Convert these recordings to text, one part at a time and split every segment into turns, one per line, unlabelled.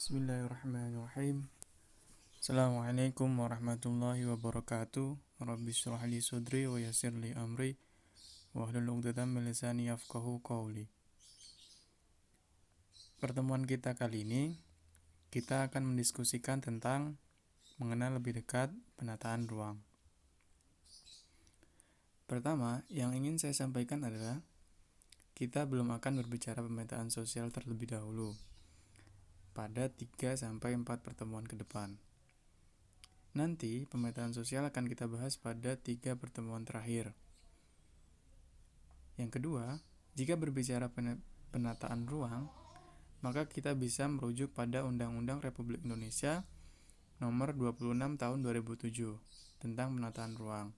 Bismillahirrahmanirrahim. Assalamualaikum warahmatullahi wabarakatuh. Rabbi shrah li sadri wa yassir li amri wahlul 'uqdatam min lisani yafqahu qawli. Pertemuan kita kali ini kita akan mendiskusikan tentang mengenal lebih dekat penataan ruang. Pertama, yang ingin saya sampaikan adalah kita belum akan berbicara pemetaan sosial terlebih dahulu pada 3-4 pertemuan ke depan. Nanti pemetaan sosial akan kita bahas pada 3 pertemuan terakhir. Yang kedua, jika berbicara penataan ruang, maka kita bisa merujuk pada Undang-Undang Republik Indonesia Nomor 26 Tahun 2007 tentang penataan ruang.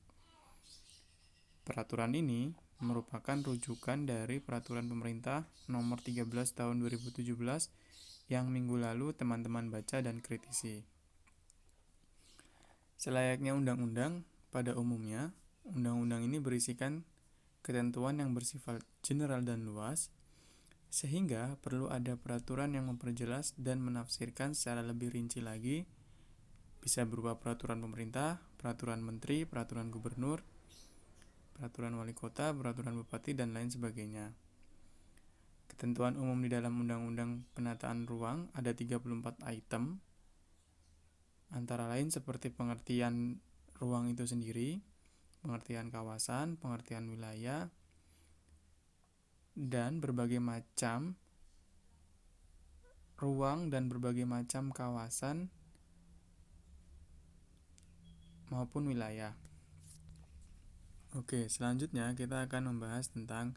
Peraturan ini merupakan rujukan dari Peraturan Pemerintah Nomor 13 Tahun 2017 yang minggu lalu teman-teman baca dan kritisi. Selayaknya undang-undang, pada umumnya, undang-undang ini berisikan ketentuan yang bersifat general dan luas, sehingga perlu ada peraturan yang memperjelas dan menafsirkan secara lebih rinci lagi, bisa berupa peraturan pemerintah, peraturan menteri, peraturan gubernur, peraturan wali kota, peraturan bupati, dan lain sebagainya. Ketentuan umum di dalam Undang-Undang Penataan Ruang ada 34 item, antara lain seperti pengertian ruang itu sendiri, pengertian kawasan, pengertian wilayah, dan berbagai macam ruang dan berbagai macam kawasan maupun wilayah. Oke, selanjutnya kita akan membahas tentang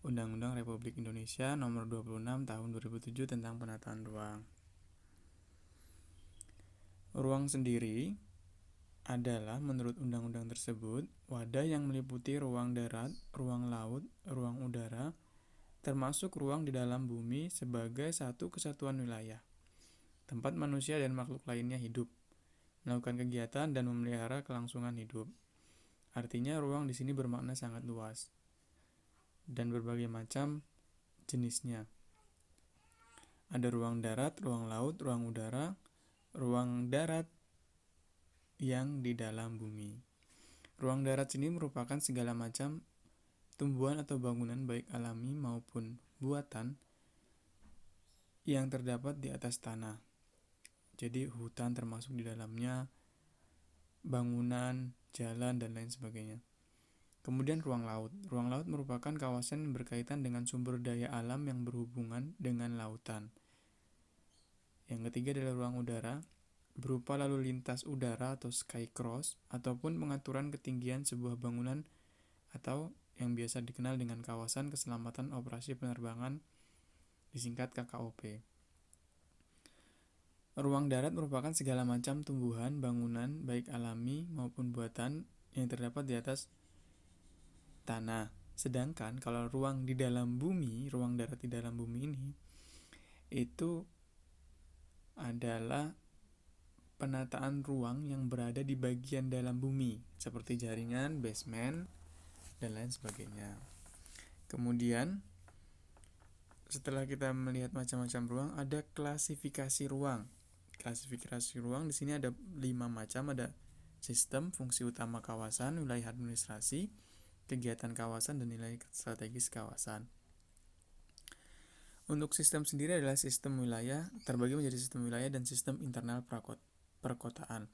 Undang-Undang Republik Indonesia Nomor 26 Tahun 2007 tentang penataan ruang. Ruang sendiri adalah menurut undang-undang tersebut wadah yang meliputi ruang darat, ruang laut, ruang udara, termasuk ruang di dalam bumi sebagai satu kesatuan wilayah, tempat manusia dan makhluk lainnya hidup, melakukan kegiatan dan memelihara kelangsungan hidup. Artinya ruang di sini bermakna sangat luas dan berbagai macam jenisnya. Ada ruang darat, ruang laut, ruang udara, ruang darat yang di dalam bumi. Ruang darat ini merupakan segala macam tumbuhan atau bangunan baik alami maupun buatan yang terdapat di atas tanah. Jadi hutan termasuk di dalamnya, bangunan, jalan, dan lain sebagainya. Kemudian ruang laut. Ruang laut merupakan kawasan yang berkaitan dengan sumber daya alam yang berhubungan dengan lautan. Yang ketiga adalah ruang udara, berupa lalu lintas udara atau skycross, ataupun pengaturan ketinggian sebuah bangunan atau yang biasa dikenal dengan kawasan keselamatan operasi penerbangan, disingkat KKOP. Ruang darat merupakan segala macam tumbuhan, bangunan, baik alami maupun buatan yang terdapat di atas tanah. Sedangkan kalau ruang di dalam bumi, ruang darat di dalam bumi ini, itu adalah penataan ruang yang berada di bagian dalam bumi, seperti jaringan, basement, dan lain sebagainya. Kemudian, setelah kita melihat macam-macam ruang, ada klasifikasi ruang. Klasifikasi ruang di sini ada 5 macam, ada sistem, fungsi utama kawasan, wilayah administrasi, kegiatan kawasan, dan nilai strategis kawasan. Untuk sistem sendiri adalah sistem wilayah, terbagi menjadi sistem wilayah dan sistem internal perkotaan.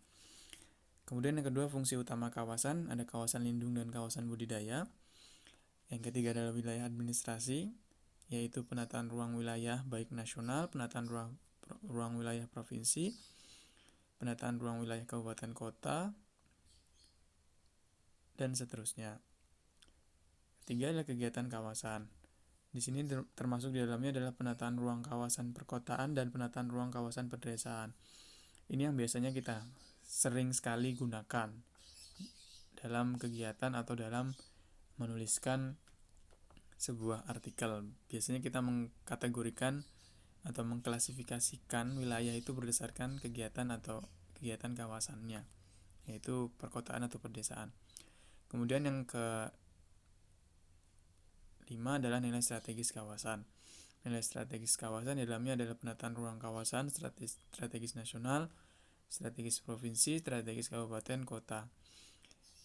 Kemudian yang kedua, fungsi utama kawasan, ada kawasan lindung dan kawasan budidaya. Yang ketiga adalah wilayah administrasi, yaitu penataan ruang wilayah baik nasional, penataan ruang wilayah provinsi, penataan ruang wilayah kabupaten kota, dan seterusnya. Ketiga adalah kegiatan kawasan. Di sini termasuk di dalamnya adalah penataan ruang kawasan perkotaan dan penataan ruang kawasan pedesaan. Ini yang biasanya kita sering sekali gunakan dalam kegiatan atau dalam menuliskan sebuah artikel. Biasanya kita mengkategorikan atau mengklasifikasikan wilayah itu berdasarkan kegiatan atau kegiatan kawasannya, yaitu perkotaan atau pedesaan. Kemudian yang ke-5 adalah nilai strategis kawasan. Nilai strategis kawasan di dalamnya adalah penataan ruang kawasan, strategis nasional, strategis provinsi, strategis kabupaten, kota.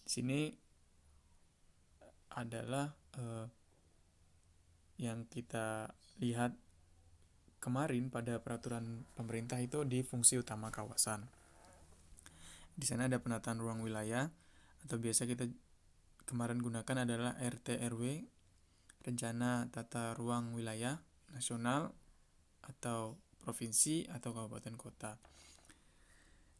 Di sini adalah yang kita lihat kemarin pada peraturan pemerintah itu di fungsi utama kawasan. Di sana ada penataan ruang wilayah atau biasa kita kemarin gunakan adalah RT/RW, rencana tata ruang wilayah nasional atau provinsi atau kabupaten kota.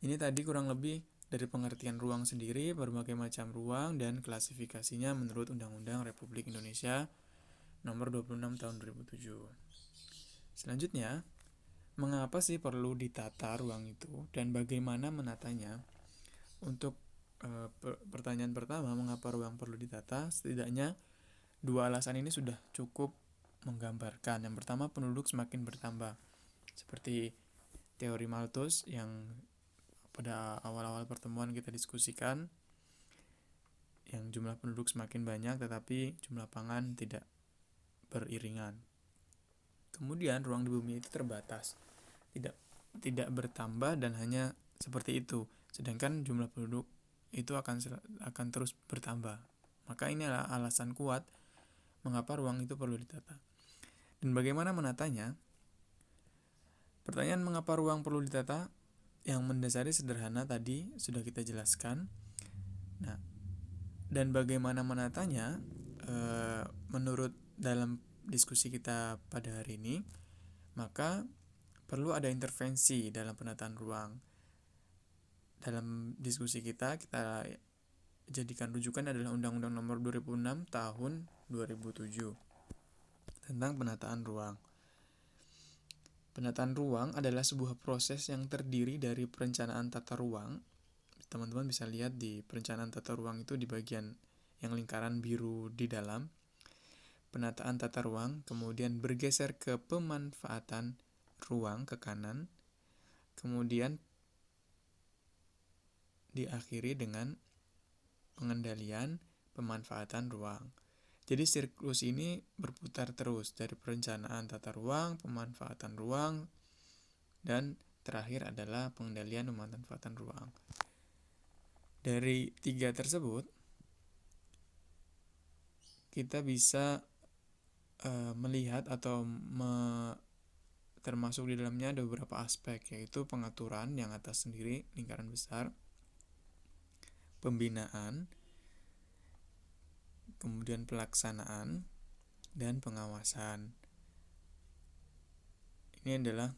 Ini tadi kurang lebih dari pengertian ruang sendiri, berbagai macam ruang dan klasifikasinya menurut Undang-Undang Republik Indonesia Nomor 26 Tahun 2007. Selanjutnya, mengapa sih perlu ditata ruang itu dan bagaimana menatanya? Untuk pertanyaan pertama, mengapa ruang perlu ditata? Setidaknya dua alasan ini sudah cukup menggambarkan. Yang pertama, penduduk semakin bertambah. Seperti teori Malthus yang pada awal-awal pertemuan kita diskusikan, yang jumlah penduduk semakin banyak tetapi jumlah pangan tidak beriringan. Kemudian ruang di bumi itu terbatas, tidak bertambah dan hanya seperti itu. Sedangkan jumlah penduduk itu akan terus bertambah. Maka ini adalah alasan kuat mengapa ruang itu perlu ditata. Dan bagaimana menatanya? Pertanyaan mengapa ruang perlu ditata yang mendasari sederhana tadi sudah kita jelaskan. Nah, dan bagaimana menatanya? Menurut dalam diskusi kita pada hari ini, maka perlu ada intervensi dalam penataan ruang. Dalam diskusi kita jadikan rujukan adalah Undang-Undang Nomor 2006 Tahun 2007 tentang penataan ruang. Penataan ruang adalah sebuah proses yang terdiri dari perencanaan tata ruang. Teman-teman bisa lihat di perencanaan tata ruang itu di bagian yang lingkaran biru di dalam. Penataan tata ruang kemudian bergeser ke pemanfaatan ruang ke kanan, kemudian diakhiri dengan pengendalian pemanfaatan ruang. Jadi siklus ini berputar terus dari perencanaan tata ruang, pemanfaatan ruang, dan terakhir adalah pengendalian pemanfaatan ruang. Dari tiga tersebut, kita bisa melihat atau termasuk di dalamnya ada beberapa aspek, yaitu pengaturan yang atas sendiri, lingkaran besar, pembinaan, kemudian pelaksanaan, dan pengawasan. Ini adalah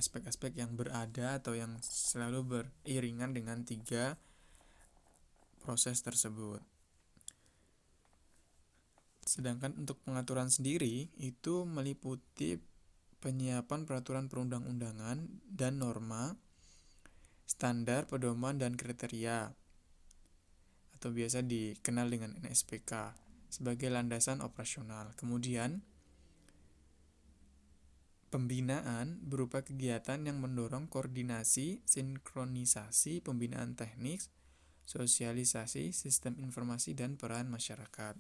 aspek-aspek yang berada atau yang selalu beriringan dengan tiga proses tersebut. Sedangkan untuk pengaturan sendiri itu meliputi penyiapan peraturan perundang-undangan dan norma, standar, pedoman, dan kriteria, atau biasa dikenal dengan NSPK, sebagai landasan operasional. Kemudian, pembinaan berupa kegiatan yang mendorong koordinasi, sinkronisasi, pembinaan teknik, sosialisasi, sistem informasi, dan peran masyarakat.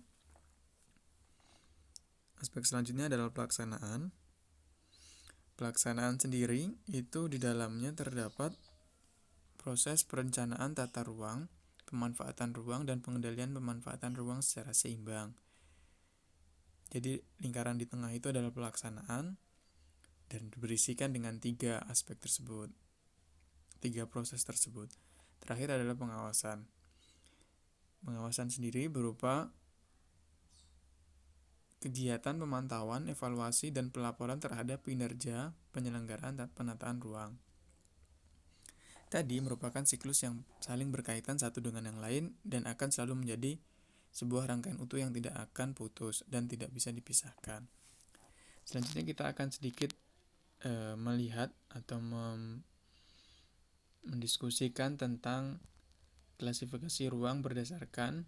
Aspek selanjutnya adalah pelaksanaan. Pelaksanaan sendiri itu di dalamnya terdapat proses perencanaan tata ruang, pemanfaatan ruang, dan pengendalian pemanfaatan ruang secara seimbang. Jadi lingkaran di tengah itu adalah pelaksanaan dan berisikan dengan tiga aspek tersebut, tiga proses tersebut. Terakhir adalah pengawasan. Pengawasan sendiri berupa kegiatan pemantauan, evaluasi, dan pelaporan terhadap kinerja penyelenggaraan penataan ruang. Tadi merupakan siklus yang saling berkaitan satu dengan yang lain dan akan selalu menjadi sebuah rangkaian utuh yang tidak akan putus dan tidak bisa dipisahkan. Selanjutnya kita akan sedikit melihat atau mendiskusikan tentang klasifikasi ruang berdasarkan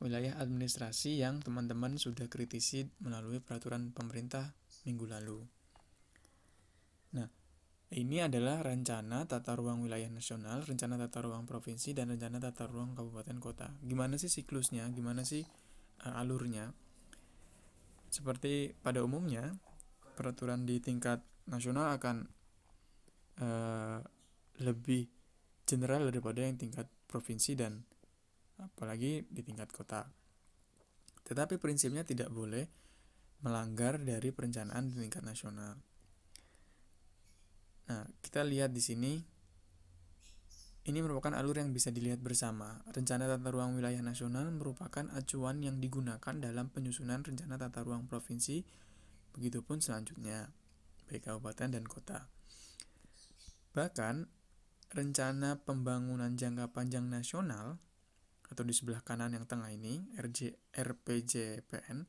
wilayah administrasi yang teman-teman sudah kritisi melalui peraturan pemerintah minggu lalu. Nah, ini adalah rencana tata ruang wilayah nasional, rencana tata ruang provinsi, dan rencana tata ruang kabupaten kota. Gimana sih siklusnya? Gimana sih alurnya? Seperti pada umumnya, peraturan di tingkat nasional akan lebih general daripada yang tingkat provinsi dan apalagi di tingkat kota. Tetapi prinsipnya tidak boleh melanggar dari perencanaan di tingkat nasional. Nah, kita lihat di sini, ini merupakan alur yang bisa dilihat bersama. Rencana tata ruang wilayah nasional merupakan acuan yang digunakan dalam penyusunan rencana tata ruang provinsi, begitupun selanjutnya, baik kabupaten dan kota. Bahkan, rencana pembangunan jangka panjang nasional, atau di sebelah kanan yang tengah ini, RPJPN,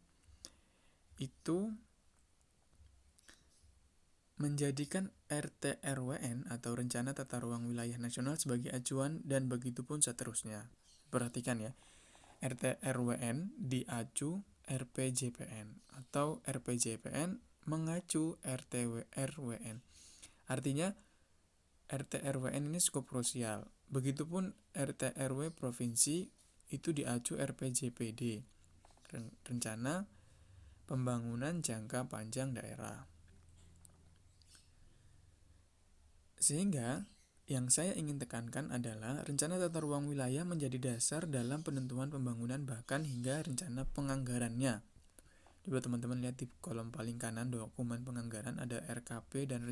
itu menjadikan RTRWN atau Rencana Tata Ruang Wilayah Nasional sebagai acuan dan begitupun seterusnya. Perhatikan ya, RTRWN diacu RPJPN atau RPJPN mengacu RTRWN. Artinya RTRWN ini skop krusial. Begitupun RTRW provinsi itu diacu RPJPD, Rencana Pembangunan Jangka Panjang Daerah. Sehingga yang saya ingin tekankan adalah rencana tata ruang wilayah menjadi dasar dalam penentuan pembangunan bahkan hingga rencana penganggarannya. Coba teman-teman lihat di kolom paling kanan dokumen penganggaran ada RKP dan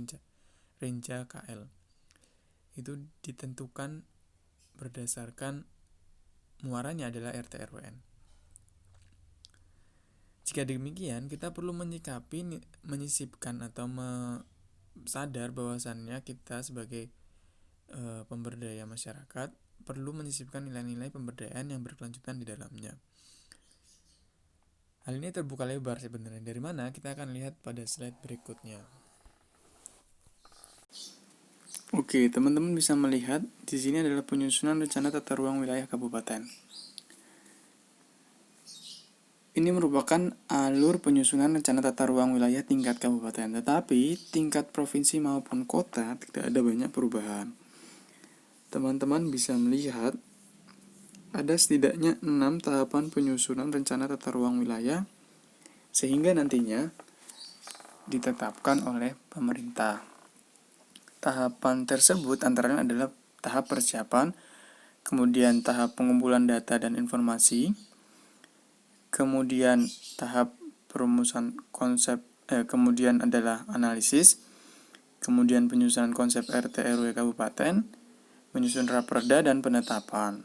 Renja KL. Itu ditentukan berdasarkan muaranya adalah RTRWN. Jika demikian, kita perlu menyisipkan atau sadar bahwasannya kita sebagai pemberdaya masyarakat perlu menyisipkan nilai-nilai pemberdayaan yang berkelanjutan di dalamnya. Hal ini terbuka lebar sebenarnya. Dari mana? Kita akan lihat pada slide berikutnya. Oke, teman-teman bisa melihat di sini adalah penyusunan rencana tata ruang wilayah kabupaten. Ini merupakan alur penyusunan rencana tata ruang wilayah tingkat kabupaten, tetapi tingkat provinsi maupun kota tidak ada banyak perubahan. Teman-teman bisa melihat ada setidaknya 6 tahapan penyusunan rencana tata ruang wilayah sehingga nantinya ditetapkan oleh pemerintah. Tahapan tersebut antara lain adalah tahap persiapan, kemudian tahap pengumpulan data dan informasi, kemudian tahap perumusan konsep, kemudian adalah analisis, kemudian penyusunan konsep RT RW kabupaten, menyusun raperda dan penetapan.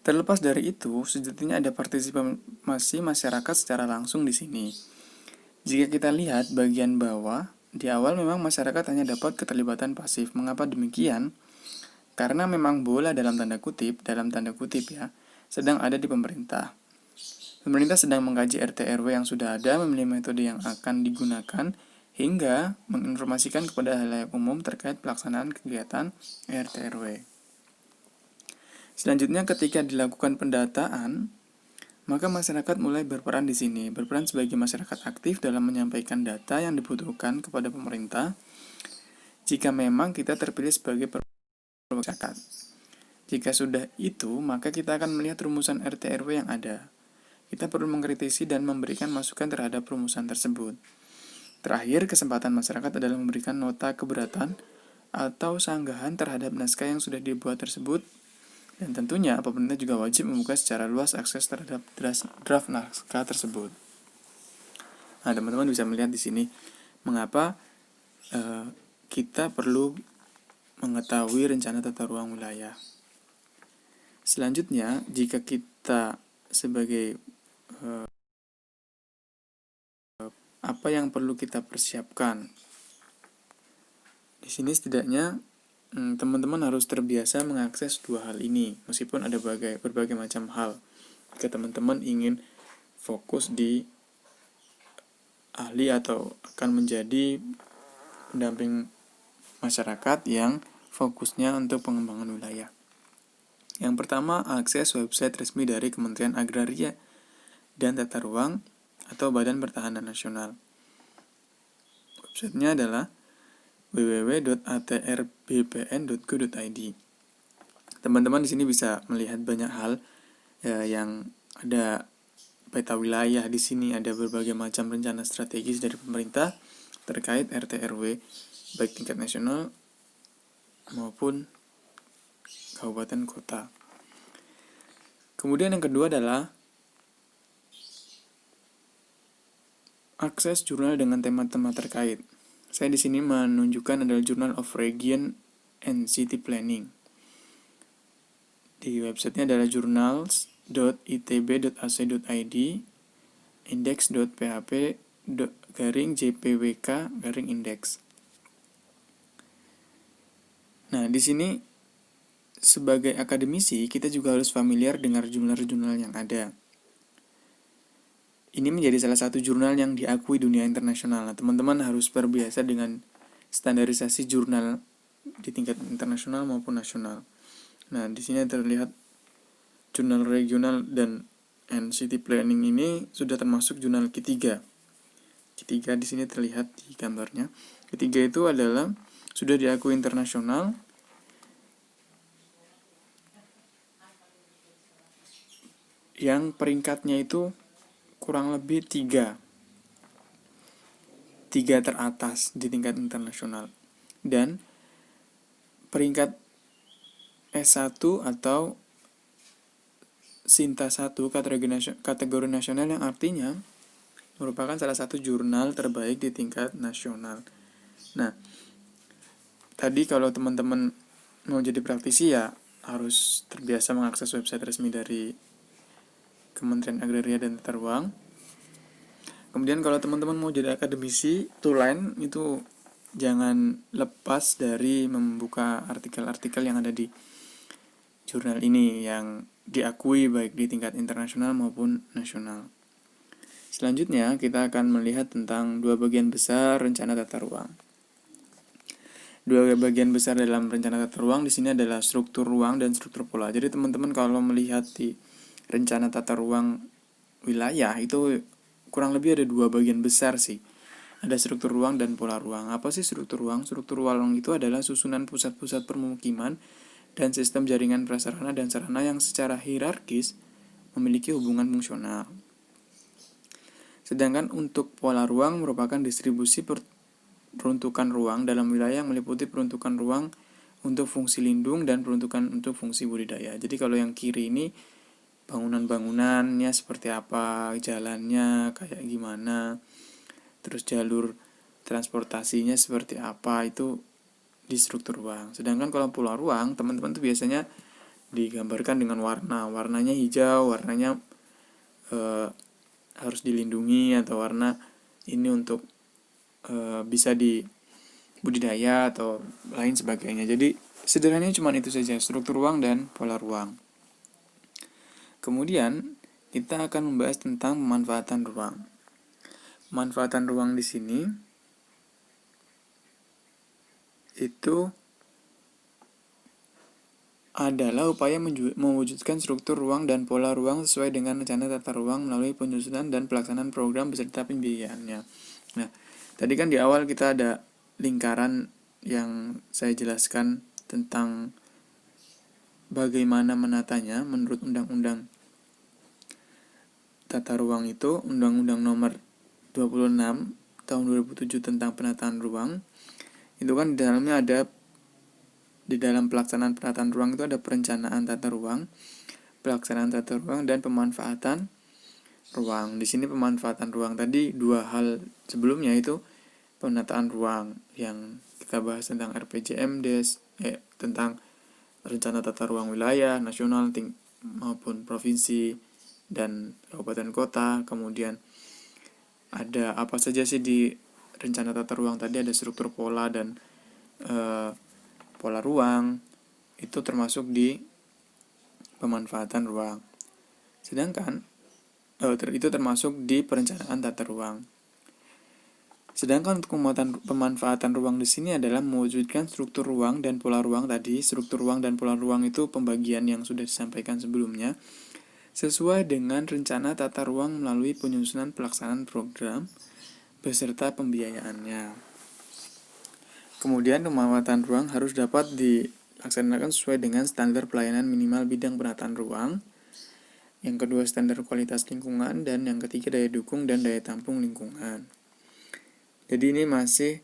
Terlepas dari itu, sejatinya ada partisipasi masyarakat secara langsung di sini. Jika kita lihat bagian bawah, di awal memang masyarakat hanya dapat keterlibatan pasif. Mengapa demikian? Karena memang bola dalam tanda kutip ya, sedang ada di pemerintah. Pemerintah sedang mengkaji RT RW yang sudah ada, memilih metode yang akan digunakan, hingga menginformasikan kepada halayak umum terkait pelaksanaan kegiatan RT RW. Selanjutnya ketika dilakukan pendataan, maka masyarakat mulai berperan di sini, berperan sebagai masyarakat aktif dalam menyampaikan data yang dibutuhkan kepada pemerintah jika memang kita terpilih sebagai masyarakat. Jika sudah itu, maka kita akan melihat rumusan RT RW yang ada. Kita perlu mengkritisi dan memberikan masukan terhadap rumusan tersebut. Terakhir, kesempatan masyarakat adalah memberikan nota keberatan atau sanggahan terhadap naskah yang sudah dibuat tersebut. Dan tentunya pemerintah juga wajib membuka secara luas akses terhadap draft naskah tersebut. Nah, teman-teman bisa melihat di sini mengapa kita perlu mengetahui rencana tata ruang wilayah. Selanjutnya, jika kita sebagai apa yang perlu kita persiapkan, di sini setidaknya teman-teman harus terbiasa mengakses dua hal ini, meskipun ada berbagai macam hal. Jika teman-teman ingin fokus di ahli atau akan menjadi pendamping masyarakat yang fokusnya untuk pengembangan wilayah. Yang pertama, akses website resmi dari Kementerian Agraria dan Tata Ruang atau Badan Pertahanan Nasional. Websitenya adalah www.atrbpn.go.id. Teman-teman di sini bisa melihat banyak hal yang ada peta wilayah. Di sini ada berbagai macam rencana strategis dari pemerintah terkait RT RW, baik tingkat nasional maupun kabupaten kota. Kemudian yang kedua adalah akses jurnal dengan tema-tema terkait. Saya di sini menunjukkan adalah Journal of Region and City Planning. Di websitenya adalah journals.itb.ac.id, index.php/jpwk/index. Nah, di sini sebagai akademisi kita juga harus familiar dengan jurnal-jurnal yang ada. Ini menjadi salah satu jurnal yang diakui dunia internasional. Nah, teman-teman harus terbiasa dengan standarisasi jurnal di tingkat internasional maupun nasional. Nah, di sini terlihat jurnal regional dan city planning ini sudah termasuk jurnal ketiga. Ketiga di sini terlihat di gambarnya. Ketiga itu adalah sudah diakui internasional. Yang peringkatnya itu kurang lebih 3 teratas di tingkat internasional. Dan peringkat S1 atau Sinta 1 kategori nasional yang artinya merupakan salah satu jurnal terbaik di tingkat nasional. Nah, tadi kalau teman-teman mau jadi praktisi ya harus terbiasa mengakses website resmi dari Kementerian Agraria dan Tata Ruang. Kemudian kalau teman-teman mau jadi akademisi tulen itu jangan lepas dari membuka artikel-artikel yang ada di jurnal ini yang diakui baik di tingkat internasional maupun nasional. Selanjutnya kita akan melihat tentang dua bagian besar rencana tata ruang. Dua bagian besar dalam rencana tata ruang di sini adalah struktur ruang dan struktur pola. Jadi teman-teman kalau melihat di rencana tata ruang wilayah itu kurang lebih ada dua bagian besar sih. Ada struktur ruang dan pola ruang. Apa sih struktur ruang? Struktur ruang itu adalah susunan pusat-pusat permukiman dan sistem jaringan prasarana dan sarana yang secara hierarkis memiliki hubungan fungsional. Sedangkan untuk pola ruang merupakan distribusi peruntukan ruang dalam wilayah yang meliputi peruntukan ruang untuk fungsi lindung dan peruntukan untuk fungsi budidaya. Jadi kalau yang kiri ini bangunan-bangunannya seperti apa, jalannya kayak gimana, terus jalur transportasinya seperti apa, itu di struktur ruang. Sedangkan kalau pola ruang, teman-teman tuh biasanya digambarkan dengan warnanya hijau, warnanya harus dilindungi, atau warna ini untuk bisa di budidaya atau lain sebagainya. Jadi sederhananya cuma itu saja, struktur ruang dan pola ruang. Kemudian kita akan membahas tentang pemanfaatan ruang. Pemanfaatan ruang di sini itu adalah upaya mewujudkan struktur ruang dan pola ruang sesuai dengan rencana tata ruang melalui penyusunan dan pelaksanaan program beserta pembiayaannya. Nah, tadi kan di awal kita ada lingkaran yang saya jelaskan tentang bagaimana menatanya menurut Undang-Undang Tata Ruang itu, Undang-Undang Nomor 26 Tahun 2007 tentang penataan ruang. Itu kan di dalamnya ada, di dalam pelaksanaan penataan ruang itu ada perencanaan tata ruang, pelaksanaan tata ruang, dan pemanfaatan ruang. Di sini pemanfaatan ruang tadi dua hal sebelumnya itu penataan ruang yang kita bahas tentang RPJMDes, tentang rencana tata ruang wilayah nasional maupun provinsi dan kabupaten kota. Kemudian ada apa saja sih di rencana tata ruang tadi, ada struktur pola dan pola ruang, itu termasuk di pemanfaatan ruang. Sedangkan itu termasuk di perencanaan tata ruang. Sedangkan untuk pemanfaatan ruang di sini adalah mewujudkan struktur ruang dan pola ruang tadi. Struktur ruang dan pola ruang itu pembagian yang sudah disampaikan sebelumnya, sesuai dengan rencana tata ruang melalui penyusunan pelaksanaan program beserta pembiayaannya. Kemudian pemanfaatan ruang harus dapat dilaksanakan sesuai dengan standar pelayanan minimal bidang penataan ruang yang kedua standar kualitas lingkungan, dan yang ketiga daya dukung dan daya tampung lingkungan. Jadi ini masih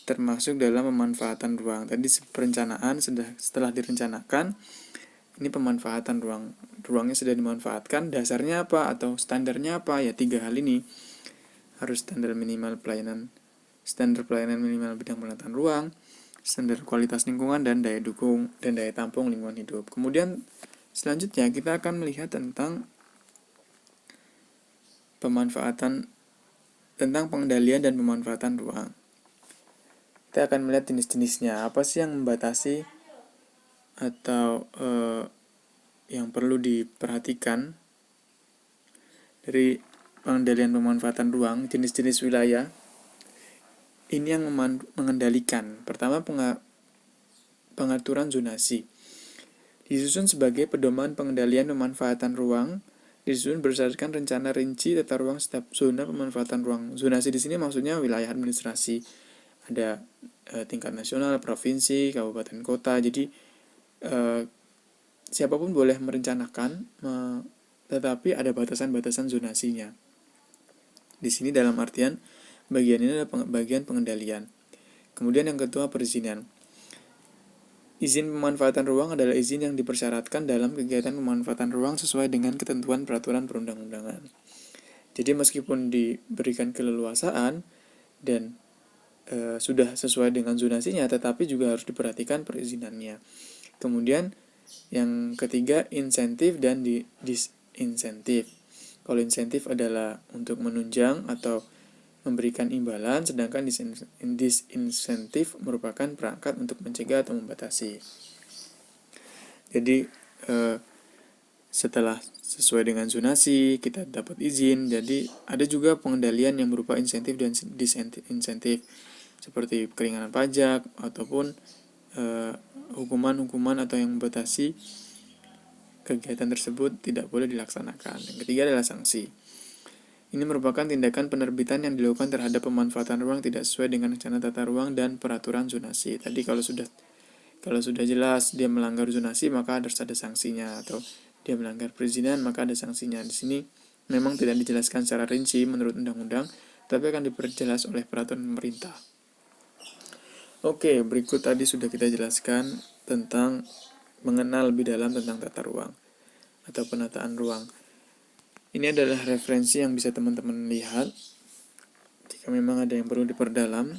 termasuk dalam pemanfaatan ruang. Tadi perencanaan setelah direncanakan, ini pemanfaatan ruang. Ruangnya sudah dimanfaatkan, dasarnya apa atau standarnya apa? Ya 3 hal ini. Harus standar minimal pelayanan, standar pelayanan minimal bidang penataan ruang, standar kualitas lingkungan, dan daya dukung dan daya tampung lingkungan hidup. Kemudian selanjutnya kita akan melihat tentang pengendalian dan pemanfaatan ruang. Kita akan melihat jenis-jenisnya. Apa sih yang membatasi atau yang perlu diperhatikan dari pengendalian pemanfaatan ruang, jenis-jenis wilayah. Ini yang mengendalikan. Pertama, pengaturan zonasi. Disusun sebagai pedoman pengendalian pemanfaatan ruang, disusun berdasarkan rencana rinci tata ruang setiap zona pemanfaatan ruang. Zonasi di sini maksudnya wilayah administrasi. Ada tingkat nasional, provinsi, kabupaten, kota. Jadi siapapun boleh merencanakan, tetapi ada batasan-batasan zonasinya. Di sini dalam artian bagian ini adalah bagian pengendalian. Kemudian yang kedua, perizinan. Izin pemanfaatan ruang adalah izin yang dipersyaratkan dalam kegiatan pemanfaatan ruang sesuai dengan ketentuan peraturan perundang-undangan. Jadi meskipun diberikan keleluasaan dan sudah sesuai dengan zonasinya, tetapi juga harus diperhatikan perizinannya. Kemudian yang ketiga, insentif dan disinsentif. Kalau insentif adalah untuk menunjang atau memberikan imbalan, sedangkan disinsentif merupakan perangkat untuk mencegah atau membatasi. Jadi setelah sesuai dengan zonasi, kita dapat izin. Jadi ada juga pengendalian yang berupa insentif dan disinsentif, seperti keringanan pajak ataupun hukuman-hukuman atau yang membatasi kegiatan tersebut tidak boleh dilaksanakan. Yang ketiga adalah sanksi. Ini merupakan tindakan penerbitan yang dilakukan terhadap pemanfaatan ruang tidak sesuai dengan rencana tata ruang dan peraturan zonasi. Tadi kalau sudah jelas dia melanggar zonasi, maka harus ada sanksinya, atau dia melanggar perizinan maka ada sanksinya. Di sini memang tidak dijelaskan secara rinci menurut undang-undang, tapi akan diperjelas oleh peraturan pemerintah. Oke, berikut tadi sudah kita jelaskan tentang mengenal lebih dalam tentang tata ruang atau penataan ruang. Ini adalah referensi yang bisa teman-teman lihat jika memang ada yang perlu diperdalam.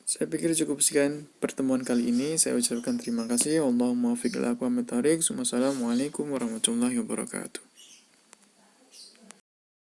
Saya pikir cukup sekian pertemuan kali ini. Saya ucapkan terima kasih. Wallahul muwaffiq ila aqwamit thoriq. Wassalamualaikum warahmatullahi wabarakatuh.